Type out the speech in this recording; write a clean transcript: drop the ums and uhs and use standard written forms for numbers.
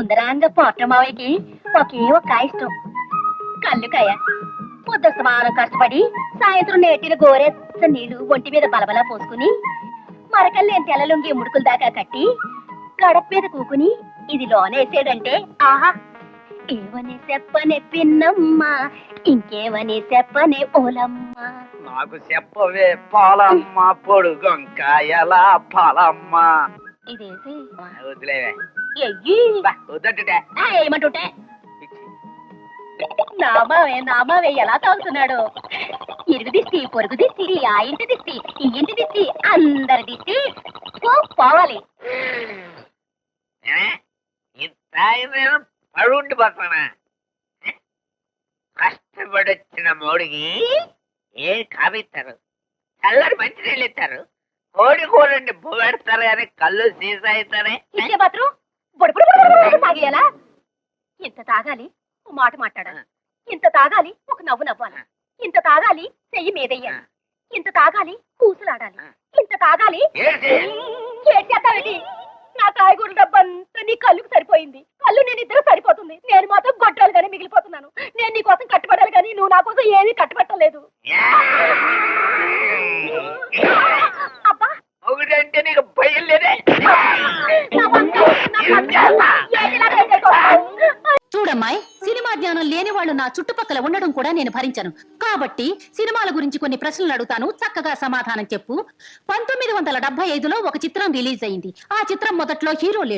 సుందరాంగ పోట్రమావయ్యకి ఒకే ఒక ఇష్టం కళ్ళుకాయ. పొద్దు సమానం కష్టపడి సాయంత్రం నేటిన గోరెచ్చ నీళ్లు ఒంటి మీద బలబలా పోసుకుని మరకల్లేని తెల్లలుంగి ముడుకుల దాకా కట్టి గడప మీద కూకుని ఇది లోనేసాడంటే ఆహా! ఏమని చెప్పనే పిన్నమ్మ, ఇంకేమని చెప్పనే ఓలమ్మ. నాకు చెప్పవే పాలమ్మ, పొడుగొంకాయల పాలమ్మ. ఇదేసి వదిలేవే ఎయ్యి వద్దంటే ఏమంటుంటే నామావే ఎలా తాగుతున్నాడు. ఇరుగు దిష్టి, పొరుగు దిష్టి, ఆ ఇంటి దిష్టి, ఈ ఇంటి దిష్టి, అందరి దిష్టి పోవాలి. నేను పడుండి పోతానా? కష్టపడి వచ్చిన మోడికి ఏం కావిస్తారు, చల్లని మంచి నీళ్ళు ఇస్తారు, కోడి కూరండి పెడతారు కానీ కళ్ళు సీసా అవుతారే. ఇచ్చే మాత్రం బొడుబుడు తాగేయాలా? ఇంత తాగాలి ఓ మాట మాట్లాడాలి, ఇంత తాగాలి ఒక నవ్వు నవ్వాలి, ఇంత తాగాలి చెయ్యి మీదయ్యాలి, ఇంత తాగాలి కూసులాడాలి, ఇంత తాగాలి. చేసేస్తావేంటి? నా కాయగూర డబ్బంతా నీ కళ్ళుకు సరిపోయింది. కళ్ళు నేను ఇద్దరు సరిపోతుంది. నేను మాత్రం గొడ్రాలుగానే మిగిలిపోతున్నాను. నేను నీ కోసం కట్టుబడాలి కానీ నువ్వు నా కోసం ఏమీ కట్టుబట్టలేదు. అబ్బా ఒకటంటే నీకు భయం లేదే? చూడమ్మాయి, సినిమా జ్ఞానం లేని వాళ్ళు నా చుట్టుపక్కల ఉండడం కూడా నేను భరించను. కాబట్టి సినిమాల గురించి కొన్ని ప్రశ్నలు అడుగుతాను, చక్కగా సమాధానం చెప్పు. 1975లో ఒక చిత్రం రిలీజ్ అయింది. ఆ చిత్రం మొదట్లో హీరో లేడు.